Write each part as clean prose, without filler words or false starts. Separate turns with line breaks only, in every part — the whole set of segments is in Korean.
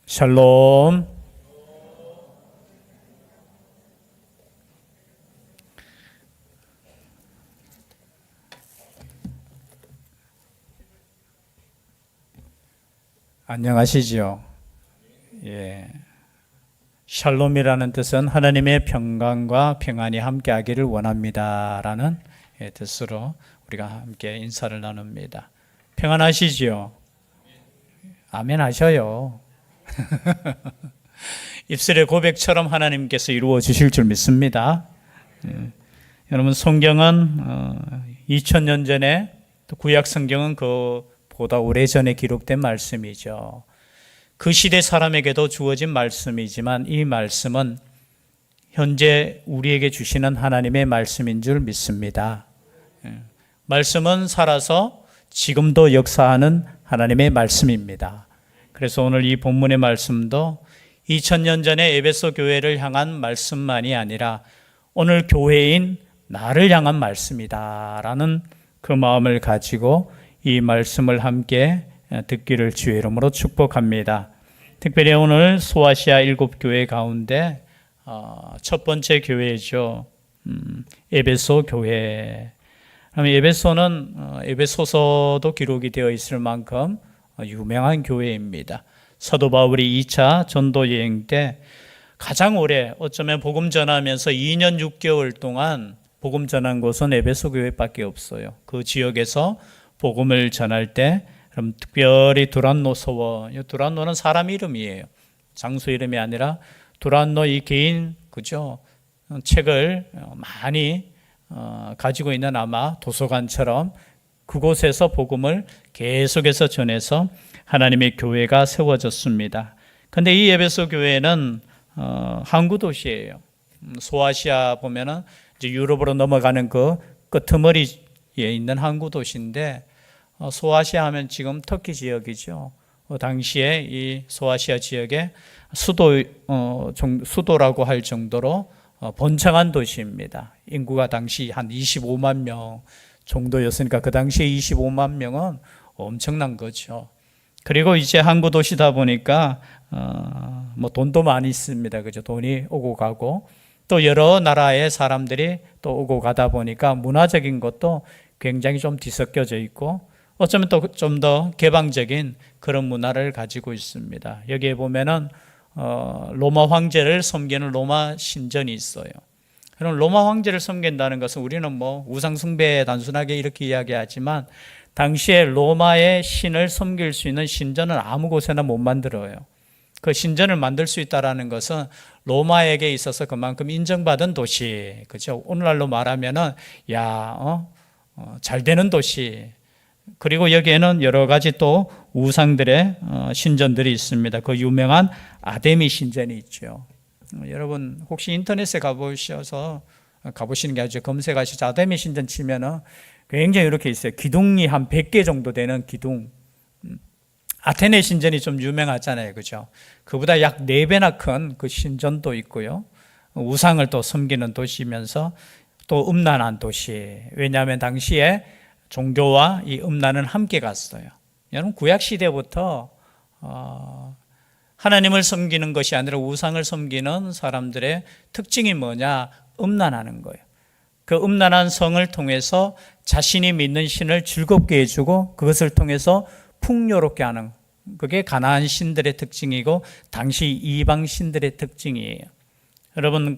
샬롬. 안녕하시죠? 예. 샬롬이라는 뜻은 하나님의 평강과 평안이 함께하기를 원합니다라는 뜻으로 우리가 함께 인사를 나눕니다. 평안하시지요? 아멘 하셔요. 입술의 고백처럼 하나님께서 이루어 주실 줄 믿습니다. 여러분, 성경은 2000년 전에, 또 구약 성경은 그보다 오래전에 기록된 말씀이죠. 그 시대 사람에게도 주어진 말씀이지만 이 말씀은 현재 우리에게 주시는 하나님의 말씀인 줄 믿습니다. 말씀은 살아서 지금도 역사하는 하나님의 말씀입니다. 그래서 오늘 이 본문의 말씀도 2000년 전에 에베소 교회를 향한 말씀만이 아니라 오늘 교회인 나를 향한 말씀이다라는 그 마음을 가지고 이 말씀을 함께 듣기를 주의 이름으로 축복합니다. 특별히 오늘 소아시아 7교회 가운데 첫 번째 교회죠. 에베소 교회. 에베소는 에베소서도 기록이 되어 있을 만큼 유명한 교회입니다. 사도 바울이 2차 전도 여행 때 가장 오래, 어쩌면 복음 전하면서 2년 6개월 동안 복음 전한 곳은 에베소 교회밖에 없어요. 그 지역에서 복음을 전할 때 그럼 특별히 두란노 서원, 두란노는 사람 이름이에요. 장소 이름이 아니라 두란노 이 개인, 그죠? 책을 많이 가지고 있는 아마 도서관처럼 그곳에서 복음을 계속해서 전해서 하나님의 교회가 세워졌습니다. 그런데 이 에베소 교회는 항구 도시예요. 소아시아 보면은 이제 유럽으로 넘어가는 그 끄트머리에 있는 항구 도시인데, 소아시아 하면 지금 터키 지역이죠. 당시에 이 소아시아 지역의 수도라고 할 정도로 번창한 도시입니다. 인구가 당시 한 25만 명 정도였으니까 그 당시에 25만 명은 엄청난 거죠. 그리고 이제 항구 도시다 보니까 뭐 돈도 많이 있습니다. 그죠? 돈이 오고 가고 또 여러 나라의 사람들이 또 오고 가다 보니까 문화적인 것도 굉장히 좀 뒤섞여져 있고 어쩌면 또 좀 더 개방적인 그런 문화를 가지고 있습니다. 여기에 보면은 로마 황제를 섬기는 로마 신전이 있어요. 그럼 로마 황제를 섬긴다는 것은 우리는 뭐 우상 숭배 단순하게 이렇게 이야기하지만 당시에 로마의 신을 섬길 수 있는 신전은 아무 곳에나 못 만들어요. 그 신전을 만들 수 있다라는 것은 로마에게 있어서 그만큼 인정받은 도시, 그죠? 오늘날로 말하면은 잘 되는 도시. 그리고 여기에는 여러 가지 또 우상들의 신전들이 있습니다. 그 유명한 아데미 신전이 있죠. 여러분 혹시 인터넷에 가보시는 게 아니죠. 검색하셔서 아데미 신전 치면은 굉장히 이렇게 있어요. 기둥이 한 100개 정도 되는 기둥. 아테네 신전이 좀 유명하잖아요. 그죠? 그보다 약 4배나 큰 그 신전도 있고요. 우상을 또 섬기는 도시면서 또 음란한 도시. 왜냐하면 당시에 종교와 이 음란은 함께 갔어요. 여러분 구약 시대부터 하나님을 섬기는 것이 아니라 우상을 섬기는 사람들의 특징이 뭐냐? 음란하는 거예요. 그 음란한 성을 통해서 자신이 믿는 신을 즐겁게 해주고 그것을 통해서 풍요롭게 하는, 그게 가나안 신들의 특징이고 당시 이방 신들의 특징이에요. 여러분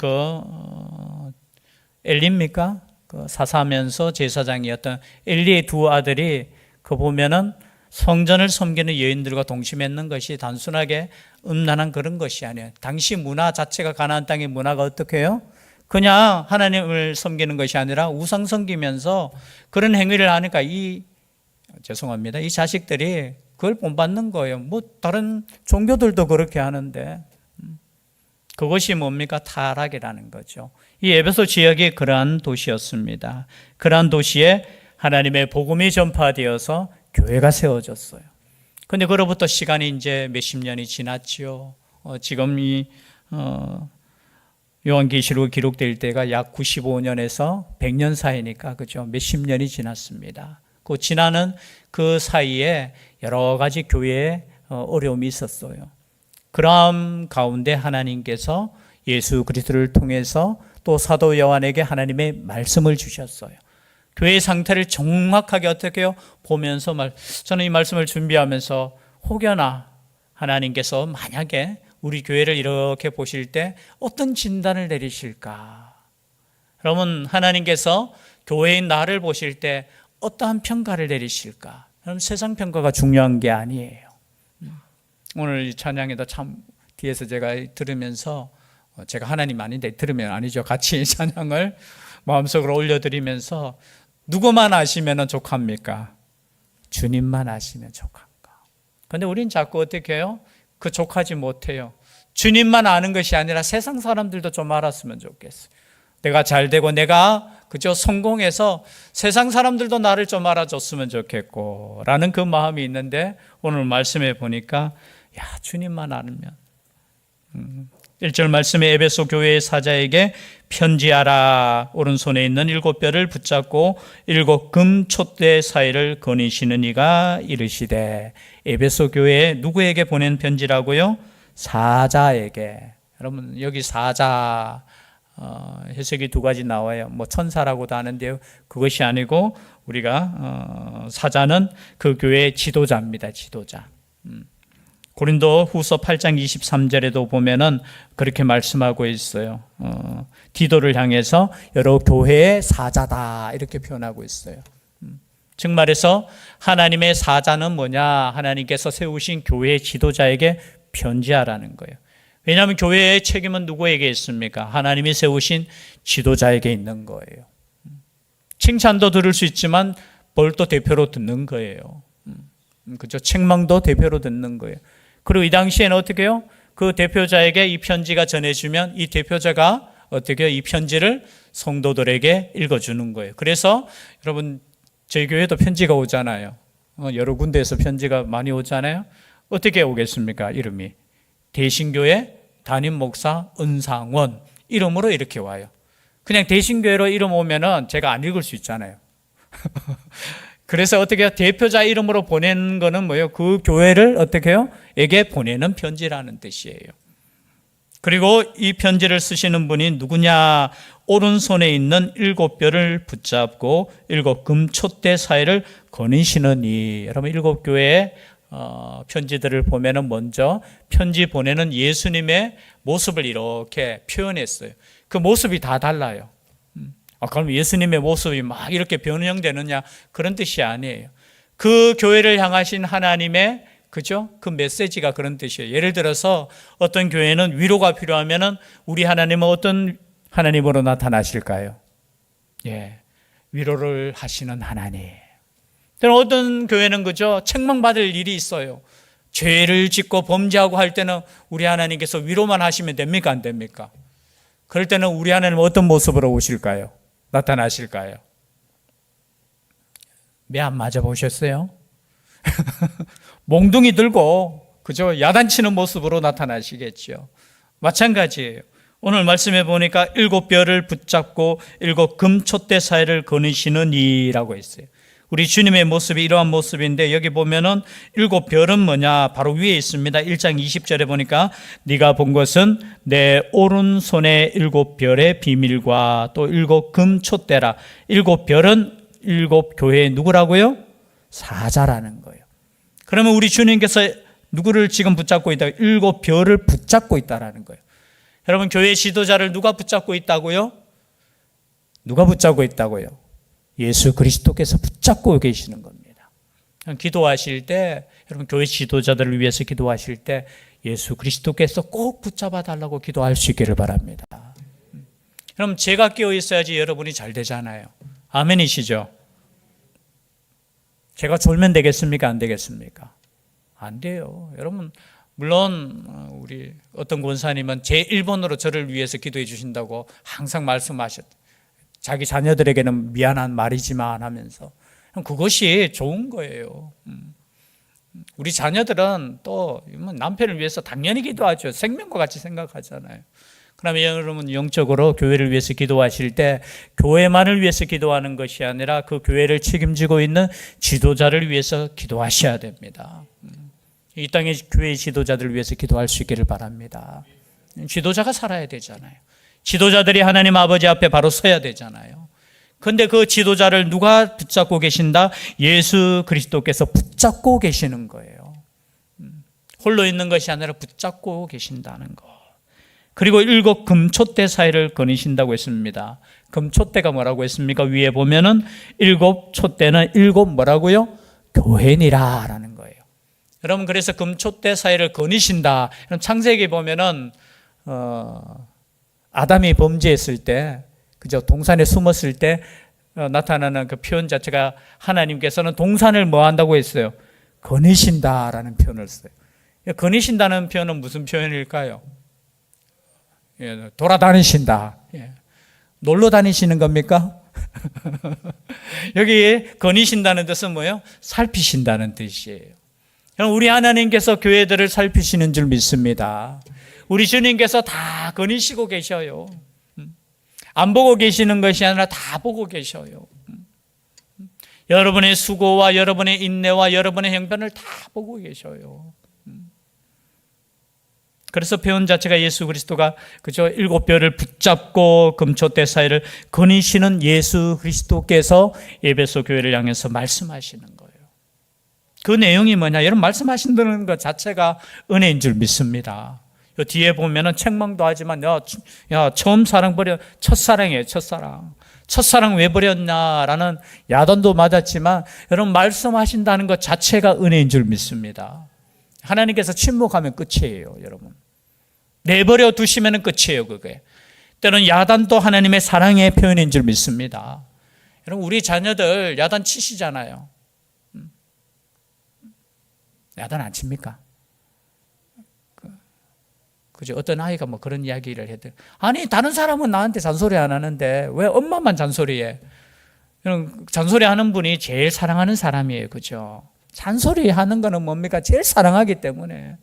엘리입니까? 그 사사하면서 제사장이었던 엘리의 두 아들이 그 보면은 성전을 섬기는 여인들과 동침했는 것이 단순하게 음란한 그런 것이 아니에요. 당시 문화 자체가 가나안 땅의 문화가 어떻게 해요? 그냥 하나님을 섬기는 것이 아니라 우상 섬기면서 그런 행위를 하니까 이 자식들이 그걸 본받는 거예요. 뭐 다른 종교들도 그렇게 하는데 그것이 뭡니까? 타락이라는 거죠. 이 에베소 지역이 그러한 도시였습니다. 그러한 도시에 하나님의 복음이 전파되어서 교회가 세워졌어요. 그런데 그로부터 시간이 이제 몇십 년이 지났지요. 지금 이 요한계시록 기록될 때가 약 95년에서 100년 사이니까 그죠? 몇십 년이 지났습니다. 그 지나는 그 사이에 여러 가지 교회에 어려움이 있었어요. 그러함 가운데 하나님께서 예수 그리스도를 통해서 또 사도 요한에게 하나님의 말씀을 주셨어요. 교회의 상태를 정확하게 어떻게 해요? 보면서 저는 이 말씀을 준비하면서 혹여나 하나님께서 만약에 우리 교회를 이렇게 보실 때 어떤 진단을 내리실까? 여러분, 하나님께서 교회인 나를 보실 때 어떠한 평가를 내리실까? 여러분, 세상 평가가 중요한 게 아니에요. 오늘 이 찬양에도 참 뒤에서 제가 들으면서, 제가 하나님 아닌데 들으면 아니죠. 같이 찬양을 마음속으로 올려드리면서 누구만 아시면 족합니까? 주님만 아시면 족한가? 근데 우린 자꾸 어떻게 해요? 그 족하지 못해요. 주님만 아는 것이 아니라 세상 사람들도 좀 알았으면 좋겠어요. 내가 잘 되고 내가 그저 성공해서 세상 사람들도 나를 좀 알아줬으면 좋겠고 라는 그 마음이 있는데 오늘 말씀에 보니까 주님만 알면 1절 말씀에 에베소 교회의 사자에게 편지하라. 오른손에 있는 7뼈를 붙잡고 7금 촛대 사이를 거니시는 이가 이르시되. 에베소 교회에 누구에게 보낸 편지라고요? 사자에게. 여러분, 여기 사자 해석이 두 가지 나와요. 천사라고도 하는데요, 그것이 아니고 우리가 사자는 그 교회의 지도자입니다. 지도자. 고린도 후서 8장 23절에도 보면은 그렇게 말씀하고 있어요. 디도를 향해서 여러 교회의 사자다 이렇게 표현하고 있어요. 즉 말해서 하나님의 사자는 뭐냐? 하나님께서 세우신 교회의 지도자에게 편지하라는 거예요. 왜냐하면 교회의 책임은 누구에게 있습니까? 하나님이 세우신 지도자에게 있는 거예요. 칭찬도 들을 수 있지만 벌도 대표로 듣는 거예요. 그죠? 책망도 대표로 듣는 거예요. 그리고 이 당시에는 어떻게 해요? 그 대표자에게 이 편지가 전해주면 이 대표자가 어떻게 해요? 이 편지를 성도들에게 읽어주는 거예요. 그래서 여러분, 저희 교회도 편지가 오잖아요. 여러 군데에서 편지가 많이 오잖아요. 어떻게 오겠습니까? 이름이 대신교회 담임 목사 은상원 이름으로 이렇게 와요. 그냥 대신교회로 이름 오면은 제가 안 읽을 수 있잖아요. 그래서 어떻게 해요? 대표자 이름으로 보내는 거는 뭐예요? 그 교회를 어떻게 해요? 에게 보내는 편지라는 뜻이에요. 그리고 이 편지를 쓰시는 분이 누구냐? 오른손에 있는 7뼈를 붙잡고 7금 촛대 사이를 거니시는 이. 여러분, 7교회의 편지들을 보면은 먼저 편지 보내는 예수님의 모습을 이렇게 표현했어요. 그 모습이 다 달라요. 그럼 예수님의 모습이 막 이렇게 변형되느냐? 그런 뜻이 아니에요. 그 교회를 향하신 하나님의 그죠? 그 메시지가 그런 뜻이에요. 예를 들어서 어떤 교회는 위로가 필요하면은 우리 하나님은 어떤 하나님으로 나타나실까요? 위로를 하시는 하나님. 어떤 교회는 그죠? 책망받을 일이 있어요. 죄를 짓고 범죄하고 할 때는 우리 하나님께서 위로만 하시면 됩니까? 안 됩니까? 그럴 때는 우리 하나님은 어떤 모습으로 오실까요? 나타나실까요? 매 안 맞아 보셨어요? 몽둥이 들고 그죠? 야단치는 모습으로 나타나시겠죠. 마찬가지예요. 오늘 말씀해 보니까 7뼈를 붙잡고 7금 촛대 사이를 거니시는 이라고 했어요. 우리 주님의 모습이 이러한 모습인데 여기 보면은 7별은 뭐냐? 바로 위에 있습니다. 1장 20절에 보니까 네가 본 것은 내 오른손의 7별의 비밀과 또 7금 촛대라. 7별은 7교회의 누구라고요? 사자라는 거예요. 그러면 우리 주님께서 누구를 지금 붙잡고 있다? 7별을 붙잡고 있다라는 거예요. 여러분, 교회 지도자를 누가 붙잡고 있다고요? 누가 붙잡고 있다고요? 예수 그리스도께서 붙잡고 계시는 겁니다. 기도하실 때, 여러분, 교회 지도자들을 위해서 기도하실 때 예수 그리스도께서 꼭 붙잡아 달라고 기도할 수 있기를 바랍니다. 그럼 제가 끼어 있어야지 여러분이 잘 되잖아요. 아멘이시죠? 제가 졸면 되겠습니까? 안 되겠습니까? 안 돼요. 여러분, 물론 우리 어떤 권사님은 제 1번으로 저를 위해서 기도해 주신다고 항상 말씀하셨. 자기 자녀들에게는 미안한 말이지만 하면서 그것이 좋은 거예요. 우리 자녀들은 또 남편을 위해서 당연히 기도하죠. 생명과 같이 생각하잖아요. 그러면 여러분, 영적으로 교회를 위해서 기도하실 때 교회만을 위해서 기도하는 것이 아니라 그 교회를 책임지고 있는 지도자를 위해서 기도하셔야 됩니다. 이 땅의 교회 지도자들을 위해서 기도할 수 있기를 바랍니다. 지도자가 살아야 되잖아요. 지도자들이 하나님 아버지 앞에 바로 서야 되잖아요. 그런데 그 지도자를 누가 붙잡고 계신다? 예수 그리스도께서 붙잡고 계시는 거예요. 홀로 있는 것이 아니라 붙잡고 계신다는 것. 그리고 7 금촛대 사이를 거니신다고 했습니다. 금촛대가 뭐라고 했습니까? 위에 보면은 7 촛대는 7 뭐라고요? 교회니라 라는 거예요. 여러분, 그래서 금촛대 사이를 거니신다. 창세기 보면은 아담이 범죄했을 때, 그죠? 동산에 숨었을 때 나타나는 그 표현 자체가 하나님께서는 동산을 뭐 한다고 했어요? 거니신다라는 표현을 써요. 거니신다는 표현은 무슨 표현일까요? 돌아다니신다. 놀러 다니시는 겁니까? 여기 거니신다는 뜻은 뭐예요? 살피신다는 뜻이에요. 우리 하나님께서 교회들을 살피시는 줄 믿습니다. 우리 주님께서 다 거니시고 계셔요. 안 보고 계시는 것이 아니라 다 보고 계셔요. 여러분의 수고와 여러분의 인내와 여러분의 형편을 다 보고 계셔요. 그래서 표현 자체가 예수 그리스도가 그죠? 7뼈를 붙잡고 금촛대 사이를 거니시는 예수 그리스도께서 에베소 교회를 향해서 말씀하시는 거예요. 그 내용이 뭐냐? 여러분, 말씀하신다는 것 자체가 은혜인 줄 믿습니다. 뒤에 보면은 책망도 하지만 야 처음 사랑 버려, 첫사랑이에요. 첫사랑 왜 버렸냐라는 야단도 맞았지만 여러분, 말씀하신다는 것 자체가 은혜인 줄 믿습니다. 하나님께서 침묵하면 끝이에요, 여러분. 내버려 두시면 끝이에요, 그게. 때로는 야단도 하나님의 사랑의 표현인 줄 믿습니다. 여러분, 우리 자녀들 야단 치시잖아요. 야단 안 칩니까? 그죠? 어떤 아이가 뭐 그런 이야기를 해도, 아니, 다른 사람은 나한테 잔소리 안 하는데 왜 엄마만 잔소리해? 잔소리 하는 분이 제일 사랑하는 사람이에요, 그죠? 잔소리 하는 거는 뭡니까? 제일 사랑하기 때문에.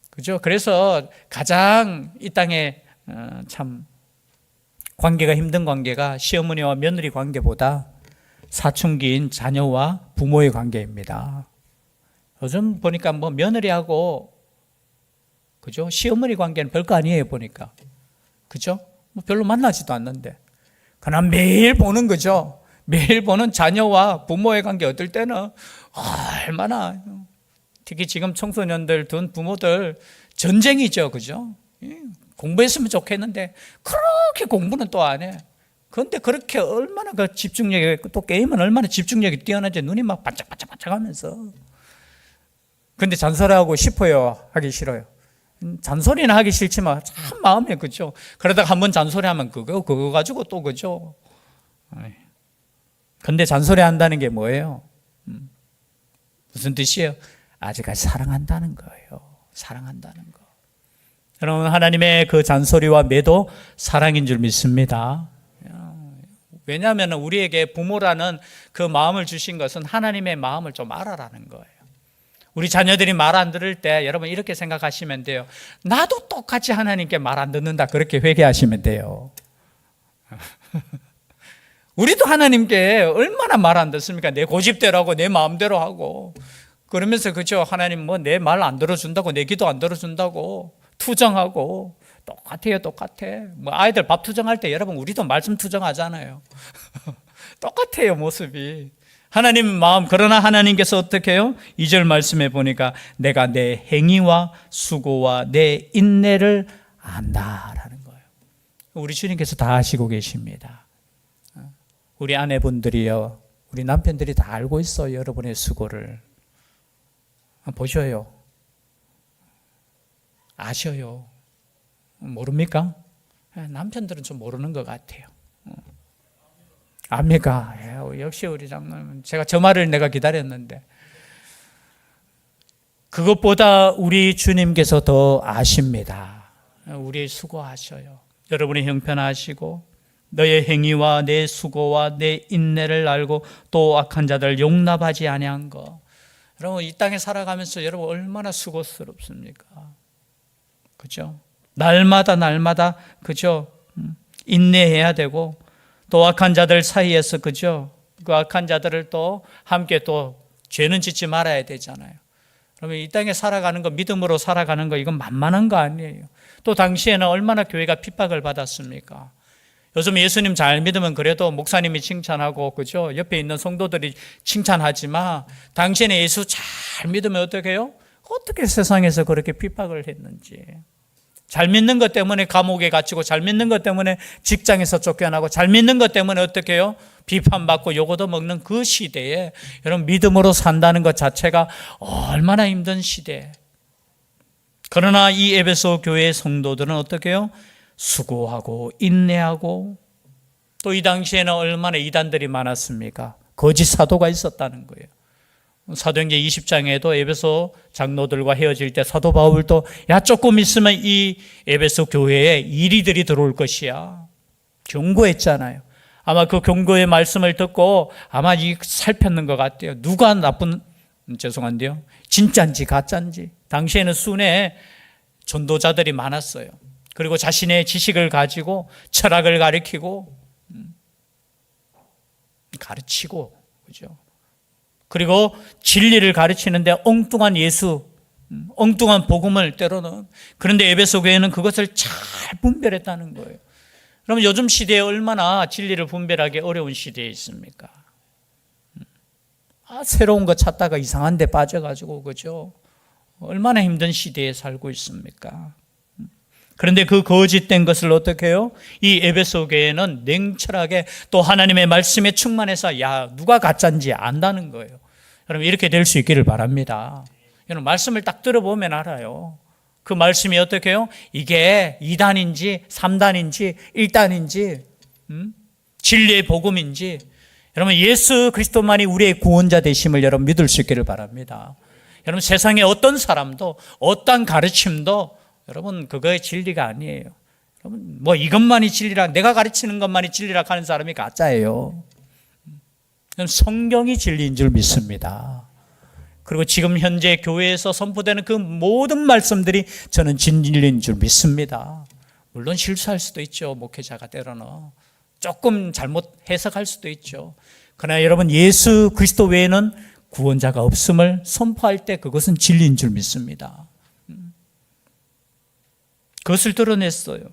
그죠? 그래서 가장 이 땅에 참 관계가 힘든 관계가 시어머니와 며느리 관계보다 사춘기인 자녀와 부모의 관계입니다. 요즘 보니까 뭐 며느리하고 그죠? 시어머니 관계는 별거 아니에요, 보니까. 그죠? 뭐 별로 만나지도 않는데. 그러나 매일 보는 거죠. 매일 보는 자녀와 부모의 관계, 어떨 때는 얼마나, 특히 지금 청소년들 둔 부모들 전쟁이죠, 그죠? 공부했으면 좋겠는데 그렇게 공부는 또 안 해. 그런데 그렇게 얼마나 그 집중력이, 또 게임은 얼마나 집중력이 뛰어난지 눈이 막 반짝반짝반짝 하면서. 근데 잔소리하고 싶어요, 하기 싫어요? 잔소리는 하기 싫지만 참 마음에, 그죠? 그러다가 한번 잔소리하면 그거 가지고 또, 그죠? 근데 잔소리 한다는 게 뭐예요? 무슨 뜻이에요? 아직까지 사랑한다는 거예요. 사랑한다는 거. 여러분, 하나님의 그 잔소리와 매도 사랑인 줄 믿습니다. 왜냐하면 우리에게 부모라는 그 마음을 주신 것은 하나님의 마음을 좀 알아라는 거예요. 우리 자녀들이 말 안 들을 때 여러분 이렇게 생각하시면 돼요. 나도 똑같이 하나님께 말 안 듣는다, 그렇게 회개하시면 돼요. 우리도 하나님께 얼마나 말 안 듣습니까? 내 고집대로 하고 내 마음대로 하고 그러면서, 그죠? 하나님 뭐 내 말 안 들어준다고, 내 기도 안 들어준다고 투정하고. 똑같아. 뭐 아이들 밥 투정할 때 여러분 우리도 말씀 투정하잖아요. 똑같아요, 모습이. 하나님 마음. 그러나 하나님께서 어떻게 해요? 2절 말씀해 보니까 내가 내 행위와 수고와 내 인내를 안다라는 거예요. 우리 주님께서 다 아시고 계십니다. 우리 아내분들이요, 우리 남편들이 다 알고 있어요, 여러분의 수고를. 보셔요. 아셔요. 모릅니까? 남편들은 좀 모르는 것 같아요. 압니까? 역시 우리 장로님, 제가 저 말을 내가 기다렸는데. 그것보다 우리 주님께서 더 아십니다. 우리 수고하셔요. 여러분의 형편 아시고 너의 행위와 내 수고와 내 인내를 알고 또 악한 자들 용납하지 아니한 거. 여러분, 이 땅에 살아가면서 여러분 얼마나 수고스럽습니까? 그죠? 날마다 그죠? 인내해야 되고 또 악한 자들 사이에서, 그죠? 그 악한 자들을 또 함께 또 죄는 짓지 말아야 되잖아요. 그러면 이 땅에 살아가는 거, 믿음으로 살아가는 거, 이건 만만한 거 아니에요. 또 당시에는 얼마나 교회가 핍박을 받았습니까? 요즘 예수님 잘 믿으면 그래도 목사님이 칭찬하고, 그죠? 옆에 있는 성도들이 칭찬하지만, 당시에는 예수 잘 믿으면 어떻게 해요? 어떻게 세상에서 그렇게 핍박을 했는지. 잘 믿는 것 때문에 감옥에 갇히고, 잘 믿는 것 때문에 직장에서 쫓겨나고, 잘 믿는 것 때문에 어떻게 해요? 비판받고 요거도 먹는 그 시대에 여러분 믿음으로 산다는 것 자체가 얼마나 힘든 시대. 그러나 이 에베소 교회의 성도들은 어떻게 해요? 수고하고 인내하고, 또 이 당시에는 얼마나 이단들이 많았습니까? 거짓 사도가 있었다는 거예요. 사도행전 20장에도 에베소 장로들과 헤어질 때 사도 바울도 야 조금 있으면 이 에베소 교회에 이리들이 들어올 것이야 경고했잖아요. 아마 그 경고의 말씀을 듣고 아마 살폈는 것 같아요. 누가 죄송한데요, 진짜인지 가짜인지. 당시에는 순회 전도자들이 많았어요. 그리고 자신의 지식을 가지고 철학을 가르치고 가르치고, 그죠? 그리고 진리를 가르치는데 엉뚱한 예수, 엉뚱한 복음을 때로는. 그런데 에베소 교회는 그것을 잘 분별했다는 거예요. 그러면 요즘 시대에 얼마나 진리를 분별하기 어려운 시대에 있습니까? 새로운 거 찾다가 이상한 데 빠져가지고, 그죠? 얼마나 힘든 시대에 살고 있습니까? 그런데 그 거짓된 것을 어떻게 해요? 이 에베소 교회는 냉철하게 또 하나님의 말씀에 충만해서 누가 가짜인지 안다는 거예요. 여러분 이렇게 될 수 있기를 바랍니다. 여러분 말씀을 딱 들어보면 알아요. 그 말씀이 어떻게 해요? 이게 2단인지 3단인지 1단인지 진리의 복음인지, 여러분 예수 그리스도만이 우리의 구원자 되심을 여러분 믿을 수 있기를 바랍니다. 여러분 세상에 어떤 사람도 어떤 가르침도 여러분 그거의 진리가 아니에요. 여러분 뭐 이것만이 진리라, 내가 가르치는 것만이 진리라 하는 사람이 가짜예요. 성경이 진리인 줄 믿습니다. 그리고 지금 현재 교회에서 선포되는 그 모든 말씀들이 저는 진리인 줄 믿습니다. 물론 실수할 수도 있죠. 목회자가 때로는 조금 잘못 해석할 수도 있죠. 그러나 여러분 예수 그리스도 외에는 구원자가 없음을 선포할 때 그것은 진리인 줄 믿습니다. 그것을 드러냈어요.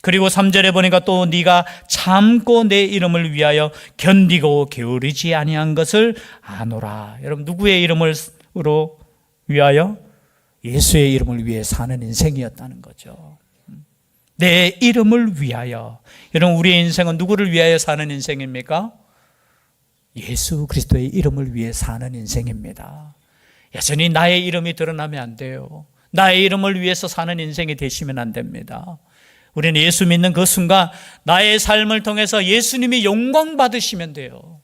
그리고 3절에 보니까 또 네가 참고 내 이름을 위하여 견디고 게으르지 아니한 것을 아노라. 여러분 누구의 이름으로 위하여? 예수의 이름을 위해 사는 인생이었다는 거죠. 내 이름을 위하여. 여러분 우리의 인생은 누구를 위하여 사는 인생입니까? 예수 그리스도의 이름을 위해 사는 인생입니다. 여전히 나의 이름이 드러나면 안 돼요. 나의 이름을 위해서 사는 인생이 되시면 안 됩니다. 우리는 예수 믿는 그 순간 나의 삶을 통해서 예수님이 영광 받으시면 돼요.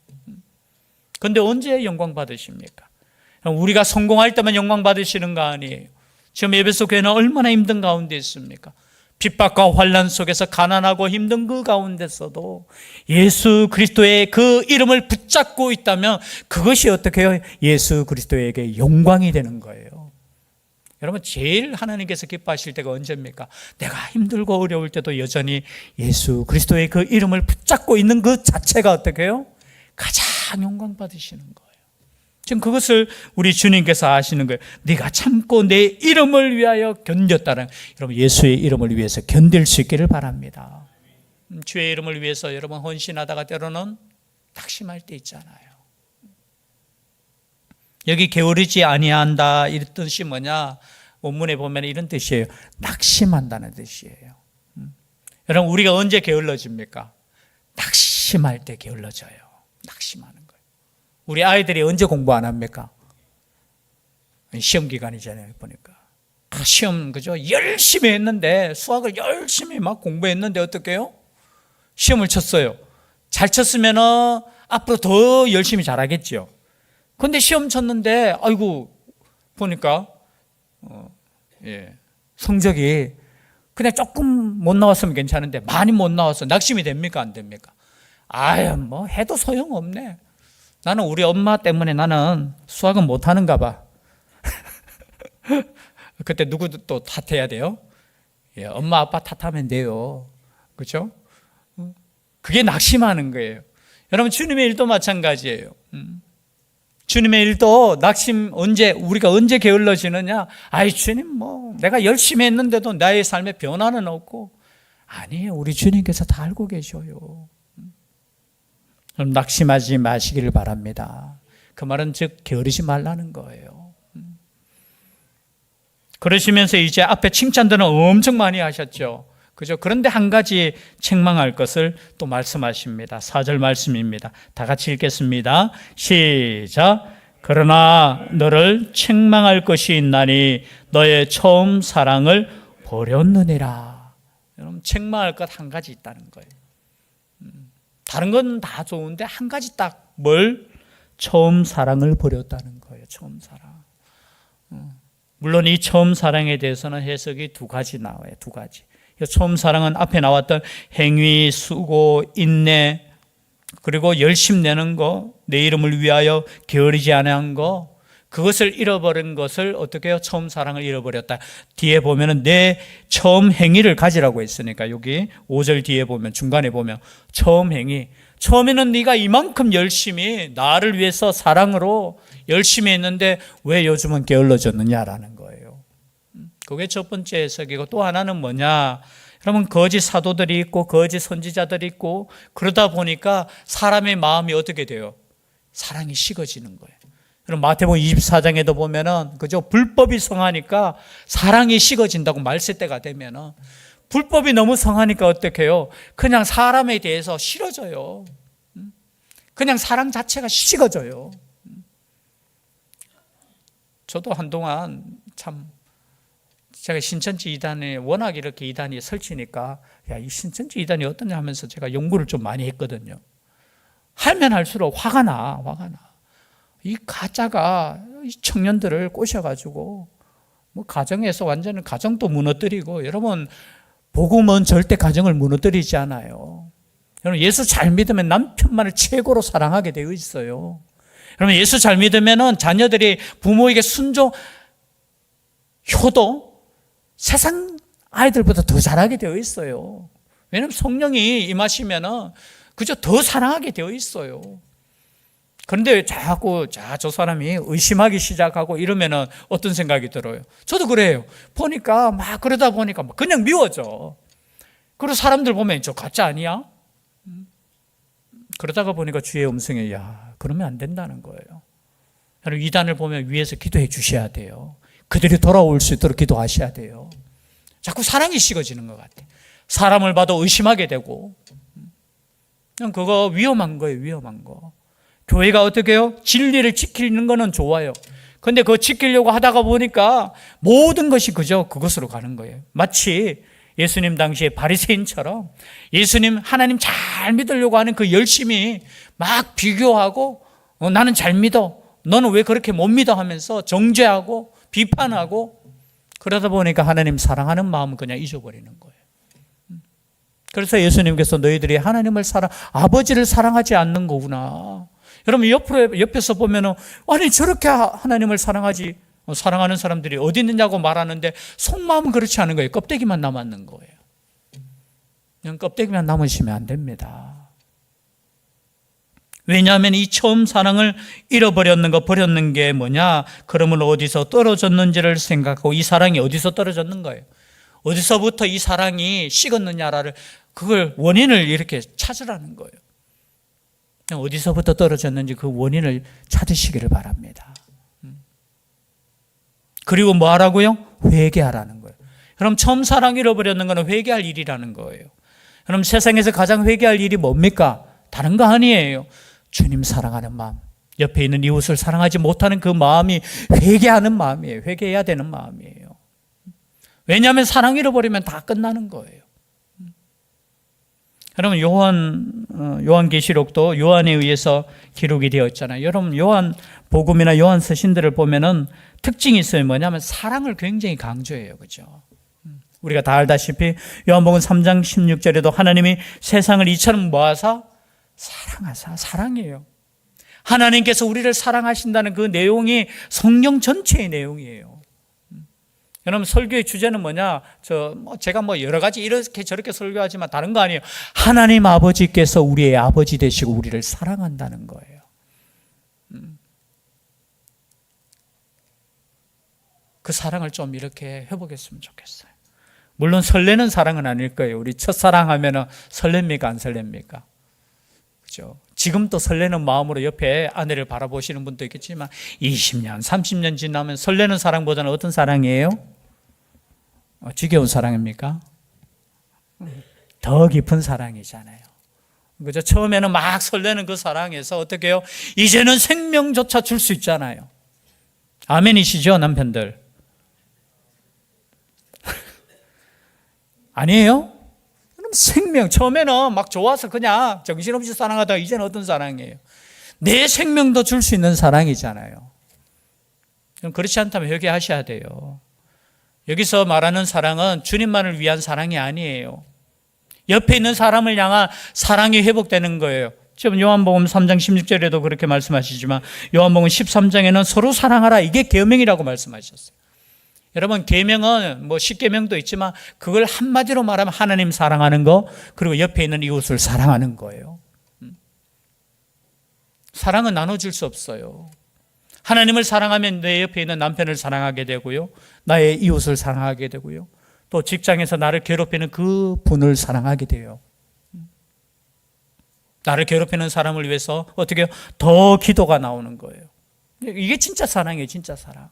그런데 언제 영광 받으십니까? 우리가 성공할 때만 영광 받으시는 거 아니에요. 지금 에베소 교회는 얼마나 힘든 가운데 있습니까? 핍박과 환난 속에서 가난하고 힘든 그 가운데서도 예수 그리스도의 그 이름을 붙잡고 있다면 그것이 어떻게 해요? 예수 그리스도에게 영광이 되는 거예요. 여러분 제일 하나님께서 기뻐하실 때가 언제입니까? 내가 힘들고 어려울 때도 여전히 예수 그리스도의 그 이름을 붙잡고 있는 그 자체가 어떻게 해요? 가장 영광 받으시는 거예요. 지금 그것을 우리 주님께서 하시는 거예요. 네가 참고 내 이름을 위하여 견뎠다는, 여러분 예수의 이름을 위해서 견딜 수 있기를 바랍니다. 주의 이름을 위해서 여러분 헌신하다가 때로는 낙심할 때 있잖아요. 여기 게으르지 아니한다 이 뜻이 뭐냐? 원문에 보면 이런 뜻이에요. 낙심한다는 뜻이에요. 여러분 우리가 언제 게을러집니까? 낙심할 때 게을러져요. 낙심하는 거예요. 우리 아이들이 언제 공부 안 합니까? 시험 기간이잖아요. 보니까 시험 그죠? 열심히 했는데 수학을 열심히 막 공부했는데 어떻게 해요? 시험을 쳤어요. 잘 쳤으면 앞으로 더 열심히 잘하겠죠. 근데 시험 쳤는데 아이고 보니까 성적이 그냥 조금 못 나왔으면 괜찮은데 많이 못 나와서 낙심이 됩니까? 안 됩니까? 아유 뭐 해도 소용없네. 나는 우리 엄마 때문에 나는 수학은 못하는가 봐. 그때 누구 또 탓해야 돼요? 엄마 아빠 탓하면 돼요. 그렇죠? 그게 낙심하는 거예요. 여러분 주님의 일도 마찬가지예요. 주님의 일도 낙심 우리가 언제 게을러지느냐? 아이, 주님, 내가 열심히 했는데도 나의 삶에 변화는 없고. 아니에요. 우리 주님께서 다 알고 계셔요. 그럼 낙심하지 마시기를 바랍니다. 그 말은 즉, 게으르지 말라는 거예요. 그러시면서 이제 앞에 칭찬들은 엄청 많이 하셨죠. 그죠? 그런데 한 가지 책망할 것을 또 말씀하십니다. 4절 말씀입니다. 다 같이 읽겠습니다. 시작. 그러나 너를 책망할 것이 있나니 너의 처음 사랑을 버렸느니라. 여러분, 책망할 것 한 가지 있다는 거예요. 다른 건 다 좋은데 한 가지 딱 뭘? 처음 사랑을 버렸다는 거예요. 처음 사랑. 물론 이 처음 사랑에 대해서는 해석이 두 가지 나와요. 두 가지. 처음 사랑은 앞에 나왔던 행위, 수고, 인내, 그리고 열심 내는 거, 내 이름을 위하여 게으르지 않은 거, 그것을 잃어버린 것을 어떻게 해요? 처음 사랑을 잃어버렸다. 뒤에 보면은 내 처음 행위를 가지라고 했으니까 여기 5절 뒤에 보면, 중간에 보면 처음 행위. 처음에는 네가 이만큼 열심히 나를 위해서 사랑으로 열심히 했는데 왜 요즘은 게을러졌느냐라는 거예요. 그게 첫 번째 해석이고, 또 하나는 뭐냐? 여러분, 거짓 사도들이 있고 거짓 선지자들이 있고 그러다 보니까 사람의 마음이 어떻게 돼요? 사랑이 식어지는 거예요. 여러분, 마태복음 24장에도 보면은 그죠? 불법이 성하니까 사랑이 식어진다고 말세 때가 되면은, 불법이 너무 성하니까 어떻게 해요? 그냥 사람에 대해서 싫어져요. 그냥 사랑 자체가 식어져요. 저도 한동안 참, 제가 신천지 이단에 워낙 이렇게 이단이 설치니까, 이 신천지 이단이 어떠냐 하면서 제가 연구를 좀 많이 했거든요. 하면 할수록 화가 나. 이 가짜가 이 청년들을 꼬셔가지고 가정에서 완전히 가정도 무너뜨리고, 여러분, 복음은 절대 가정을 무너뜨리지 않아요. 여러분, 예수 잘 믿으면 남편만을 최고로 사랑하게 되어 있어요. 여러분, 예수 잘 믿으면은 자녀들이 부모에게 순종, 효도, 세상 아이들보다 더 잘하게 되어 있어요. 왜냐하면 성령이 임하시면은 그저 더 사랑하게 되어 있어요. 그런데 자꾸 저 사람이 의심하기 시작하고 이러면은 어떤 생각이 들어요? 저도 그래요. 보니까 그러다 보니까 그냥 미워져. 그리고 사람들 보면 저 가짜 아니야? 그러다가 보니까 주의 음성에, 그러면 안 된다는 거예요. 여러분, 이단을 보면 위에서 기도해 주셔야 돼요. 그들이 돌아올 수 있도록 기도하셔야 돼요. 자꾸 사랑이 식어지는 것 같아요. 사람을 봐도 의심하게 되고. 그냥 그거 위험한 거예요. 위험한 거. 교회가 어떻게 해요? 진리를 지키는 거는 좋아요. 근데 그거 지키려고 하다가 보니까 모든 것이 그것으로 가는 거예요. 마치 예수님 당시에 바리새인처럼 예수님, 하나님 잘 믿으려고 하는 그 열심히 막 비교하고, 나는 잘 믿어, 너는 왜 그렇게 못 믿어 하면서 정죄하고 비판하고, 그러다 보니까 하나님 사랑하는 마음은 그냥 잊어버리는 거예요. 그래서 예수님께서 너희들이 하나님을 아버지를 사랑하지 않는 거구나. 여러분, 옆에서 보면은, 아니, 저렇게 하나님을 사랑하는 사람들이 어디 있느냐고 말하는데 속마음은 그렇지 않은 거예요. 껍데기만 남았는 거예요. 그냥 껍데기만 남으시면 안 됩니다. 왜냐하면 이 처음 사랑을 버렸는 게 뭐냐? 그러면 어디서 떨어졌는지를 생각하고, 이 사랑이 어디서 떨어졌는 거예요? 어디서부터 이 사랑이 식었느냐를, 그걸 원인을 이렇게 찾으라는 거예요. 어디서부터 떨어졌는지 그 원인을 찾으시기를 바랍니다. 그리고 뭐 하라고요? 회개하라는 거예요. 그럼 처음 사랑 잃어버렸는 거는 회개할 일이라는 거예요. 그럼 세상에서 가장 회개할 일이 뭡니까? 다른 거 아니에요. 주님 사랑하는 마음, 옆에 있는 이웃을 사랑하지 못하는 그 마음이 회개하는 마음이에요. 회개해야 되는 마음이에요. 왜냐하면 사랑 잃어버리면 다 끝나는 거예요. 여러분, 요한계시록도 요한에 의해서 기록이 되어 있잖아요. 여러분, 요한 복음이나 요한 서신들을 보면은 특징이 있어요. 뭐냐면 사랑을 굉장히 강조해요. 그죠? 우리가 다 알다시피 요한복음 3장 16절에도 하나님이 세상을 이처럼 모아서 사랑하사, 사랑이에요. 하나님께서 우리를 사랑하신다는 그 내용이 성경 전체의 내용이에요. 여러분, 설교의 주제는 뭐냐? 제가 여러 가지 이렇게 저렇게 설교하지만 다른 거 아니에요. 하나님 아버지께서 우리의 아버지 되시고 우리를 사랑한다는 거예요. 그 사랑을 좀 이렇게 회복했으면 좋겠어요. 물론 설레는 사랑은 아닐 거예요. 우리 첫사랑 하면은 설렙니까? 안 설렙니까? 그죠? 지금도 설레는 마음으로 옆에 아내를 바라보시는 분도 있겠지만 20년, 30년 지나면 설레는 사랑보다는 어떤 사랑이에요? 지겨운 사랑입니까? 더 깊은 사랑이잖아요. 그죠? 처음에는 막 설레는 그 사랑에서 어떻게 해요? 이제는 생명조차 줄 수 있잖아요. 아멘이시죠, 남편들? 아니에요? 그럼 생명, 처음에는 막 좋아서 그냥 정신없이 사랑하다가 이제는 어떤 사랑이에요? 내 생명도 줄 수 있는 사랑이잖아요. 그럼 그렇지 않다면 회개하셔야 돼요. 여기서 말하는 사랑은 주님만을 위한 사랑이 아니에요. 옆에 있는 사람을 향한 사랑이 회복되는 거예요. 지금 요한복음 3장 16절에도 그렇게 말씀하시지만 요한복음 13장에는 서로 사랑하라, 이게 계명이라고 말씀하셨어요. 여러분, 계명은 뭐 10계명도 있지만 그걸 한마디로 말하면 하나님 사랑하는 거, 그리고 옆에 있는 이웃을 사랑하는 거예요. 사랑은 나눠줄 수 없어요. 하나님을 사랑하면 내 옆에 있는 남편을 사랑하게 되고요, 나의 이웃을 사랑하게 되고요, 또 직장에서 나를 괴롭히는 그 분을 사랑하게 돼요. 나를 괴롭히는 사람을 위해서 어떻게 더 기도가 나오는 거예요. 이게 진짜 사랑이에요. 진짜 사랑.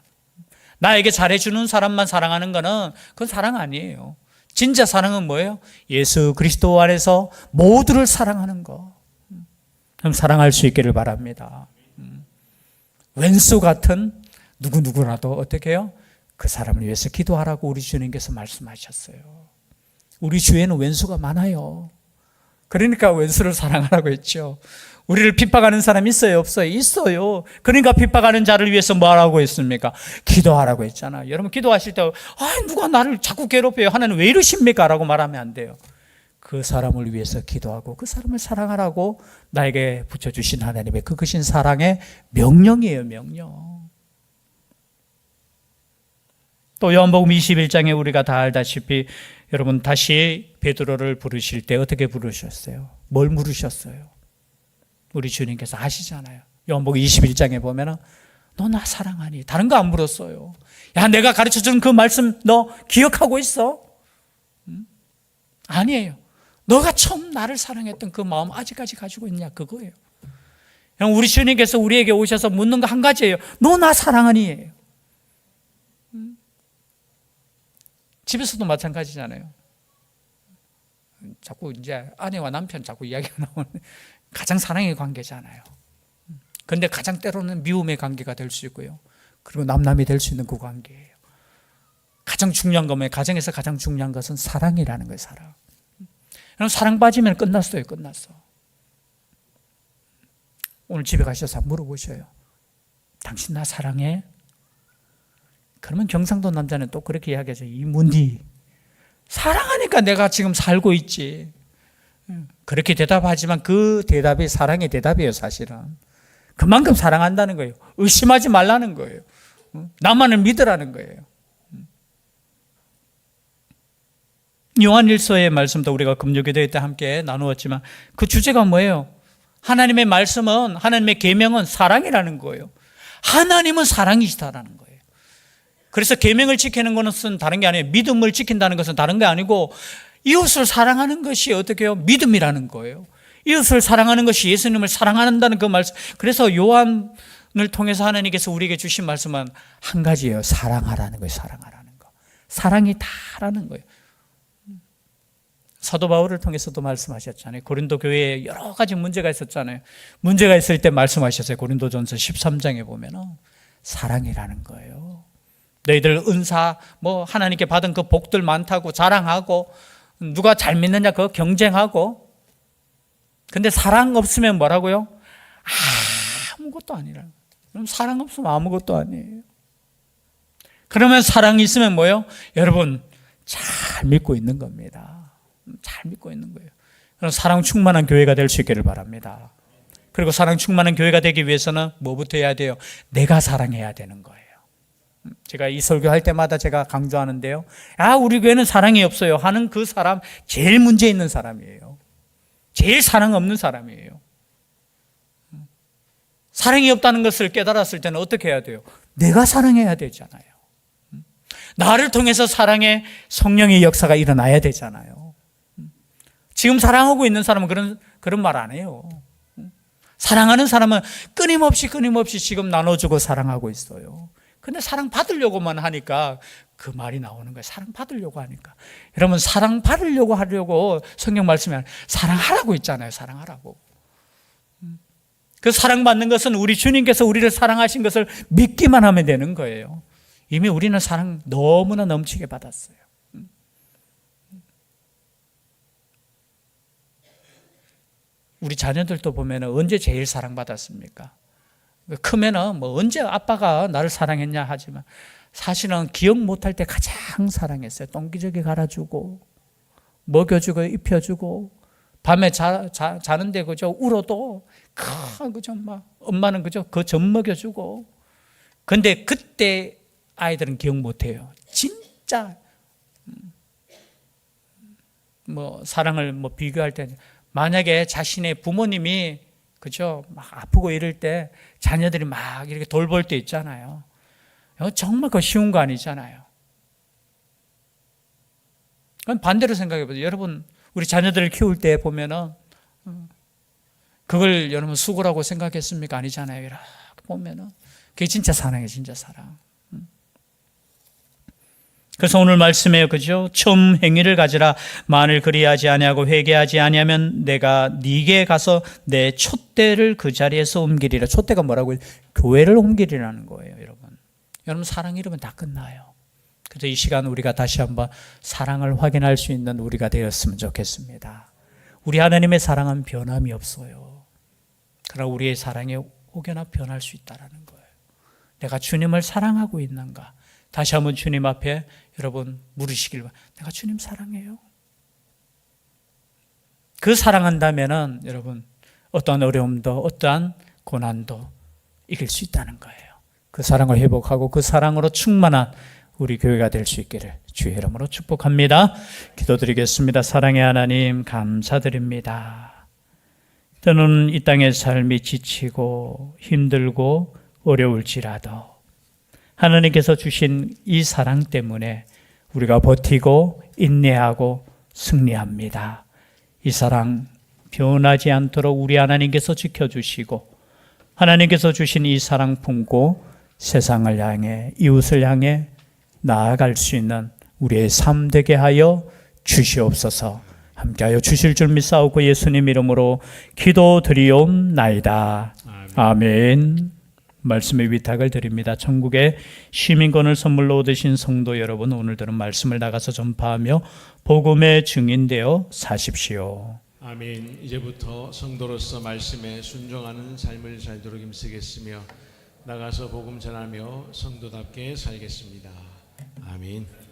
나에게 잘해주는 사람만 사랑하는 거는 그건 사랑 아니에요. 진짜 사랑은 뭐예요? 예수 그리스도 안에서 모두를 사랑하는 거. 그럼 사랑할 수 있기를 바랍니다. 왼수 같은 누구라도 어떻게 해요? 그 사람을 위해서 기도하라고 우리 주님께서 말씀하셨어요. 우리 주위에는 왼수가 많아요. 그러니까 왼수를 사랑하라고 했죠. 우리를 핍박하는 사람 있어요? 없어요? 있어요. 그러니까 핍박하는 자를 위해서 뭐 하라고 했습니까? 기도하라고 했잖아요. 여러분, 기도하실 때 누가 나를 자꾸 괴롭혀요, 하나님 왜 이러십니까? 라고 말하면 안 돼요. 그 사람을 위해서 기도하고 그 사람을 사랑하라고 나에게 붙여주신 하나님의 그 크신 사랑의 명령이에요. 명령. 또 요한복음 21장에 우리가 다 알다시피 여러분, 다시 베드로를 부르실 때 어떻게 부르셨어요? 뭘 물으셨어요? 우리 주님께서 아시잖아요. 요한복음 21장에 보면은 너 나 사랑하니? 다른 거 안 물었어요. 야, 내가 가르쳐준 그 말씀 너 기억하고 있어? 아니에요. 너가 처음 나를 사랑했던 그 마음 아직까지 가지고 있냐? 그거예요. 우리 주님께서 우리에게 오셔서 묻는 거 한 가지예요. 너 나 사랑하니? 집에서도 마찬가지잖아요. 자꾸 이제 아내와 남편 자꾸 이야기가 나오는 가장 사랑의 관계잖아요. 근데 가장 때로는 미움의 관계가 될 수 있고요. 그리고 남남이 될 수 있는 그 관계예요. 가장 중요한 거면 가정에서 가장 중요한 것은 사랑이라는 거예요. 사랑. 그럼 사랑 빠지면 끝났어요. 끝났어. 오늘 집에 가셔서 물어보셔요. 당신 나 사랑해? 그러면 경상도 남자는 또 그렇게 이야기하죠. 이문디, 사랑하니까 내가 지금 살고 있지. 그렇게 대답하지만 그 대답이 사랑의 대답이에요. 사실은 그만큼 사랑한다는 거예요. 의심하지 말라는 거예요. 나만을 믿으라는 거예요. 요한일서의 말씀도 우리가 금요기도회 때 함께 나누었지만 그 주제가 뭐예요? 하나님의 말씀은, 하나님의 계명은 사랑이라는 거예요. 하나님은 사랑이시다라는 거예요. 그래서 계명을 지키는 것은 다른 게 아니에요. 믿음을 지킨다는 것은 다른 게 아니고 이웃을 사랑하는 것이 어떻게 해요? 믿음이라는 거예요. 이웃을 사랑하는 것이 예수님을 사랑한다는 그 말씀. 그래서 요한을 통해서 하나님께서 우리에게 주신 말씀은 한 가지예요. 사랑하라는 거예요. 사랑하라는 거. 사랑이 다라는 거예요. 사도 바울을 통해서도 말씀하셨잖아요. 고린도 교회에 여러 가지 문제가 있었잖아요. 문제가 있을 때 말씀하셨어요. 고린도전서 13장에 보면은 사랑이라는 거예요. 너희들 은사, 하나님께 받은 그 복들 많다고 자랑하고, 누가 잘 믿느냐 그거 경쟁하고, 근데 사랑 없으면 뭐라고요? 아무것도 아니라. 그럼 사랑 없으면 아무것도 아니에요. 그러면 사랑이 있으면 뭐예요? 여러분, 잘 믿고 있는 겁니다. 잘 믿고 있는 거예요. 그럼 사랑 충만한 교회가 될 수 있기를 바랍니다. 그리고 사랑 충만한 교회가 되기 위해서는 뭐부터 해야 돼요? 내가 사랑해야 되는 거예요. 제가 이 설교할 때마다 제가 강조하는데요. 우리 교회는 사랑이 없어요 하는 그 사람 제일 문제 있는 사람이에요. 제일 사랑 없는 사람이에요. 사랑이 없다는 것을 깨달았을 때는 어떻게 해야 돼요? 내가 사랑해야 되잖아요. 나를 통해서 사랑의 성령의 역사가 일어나야 되잖아요. 지금 사랑하고 있는 사람은 그런 말 안 해요. 사랑하는 사람은 끊임없이 지금 나눠주고 사랑하고 있어요. 근데 사랑 받으려고만 하니까 그 말이 나오는 거예요. 사랑 받으려고 하니까. 여러분, 사랑 받으려고 하려고 성경 말씀에 사랑하라고 있잖아요. 사랑하라고. 그 사랑받는 것은 우리 주님께서 우리를 사랑하신 것을 믿기만 하면 되는 거예요. 이미 우리는 사랑 너무나 넘치게 받았어요. 우리 자녀들도 보면 언제 제일 사랑받았습니까? 크면은 뭐 언제 아빠가 나를 사랑했냐 하지만 사실은 기억 못할 때 가장 사랑했어요. 똥기저귀 갈아주고 먹여주고 입혀주고 밤에 자는데 그죠 울어도 그죠 막 엄마는 그죠 그 젖 먹여주고. 근데 그때 아이들은 기억 못해요. 진짜 뭐 사랑을 뭐 비교할 때 만약에 자신의 부모님이 그죠 막 아프고 이럴 때 자녀들이 막 이렇게 돌볼 때 있잖아요. 정말 그거 쉬운 거 아니잖아요. 그럼 반대로 생각해 보세요. 여러분, 우리 자녀들을 키울 때 보면은 그걸 여러분 수고라고 생각했습니까? 아니잖아요. 이렇게 보면은 그게 진짜 사랑이에요. 진짜 사랑. 그래서 오늘 말씀에 그죠? 처음 행위를 가지라. 만일 그리하지 아니하고 회개하지 아니하면 내가 네게 가서 내 촛대를 그 자리에서 옮기리라. 촛대가 뭐라고요? 교회를 옮기리라는 거예요, 여러분. 여러분, 사랑 이러면 다 끝나요. 그래서 이 시간 우리가 다시 한번 사랑을 확인할 수 있는 우리가 되었으면 좋겠습니다. 우리 하나님의 사랑은 변함이 없어요. 그러나 우리의 사랑이 혹여나 변할 수 있다는 거예요. 내가 주님을 사랑하고 있는가? 다시 한번 주님 앞에 여러분 물으시길 바랍니다. 내가 주님 사랑해요? 그 사랑한다면은 여러분 어떠한 어려움도 어떠한 고난도 이길 수 있다는 거예요. 그 사랑을 회복하고 그 사랑으로 충만한 우리 교회가 될 수 있기를 주의 이름으로 축복합니다. 기도드리겠습니다. 사랑의 하나님 감사드립니다. 때로는 이 땅의 삶이 지치고 힘들고 어려울지라도 하나님께서 주신 이 사랑 때문에 우리가 버티고 인내하고 승리합니다. 이 사랑 변하지 않도록 우리 하나님께서 지켜주시고 하나님께서 주신 이 사랑 품고 세상을 향해 이웃을 향해 나아갈 수 있는 우리의 삶 되게 하여 주시옵소서. 함께하여 주실 줄 믿사오고 예수님 이름으로 기도드리옵나이다. 아멘. 말씀의 위탁을 드립니다. 천국의 시민권을 선물로 얻으신 성도 여러분, 오늘 들은 말씀을 나가서 전파하며 복음의 증인되어 사십시오.
아멘. 이제부터 성도로서 말씀에 순종하는 삶을 살도록 힘쓰겠으며 나가서 복음 전하며 성도답게 살겠습니다. 아멘.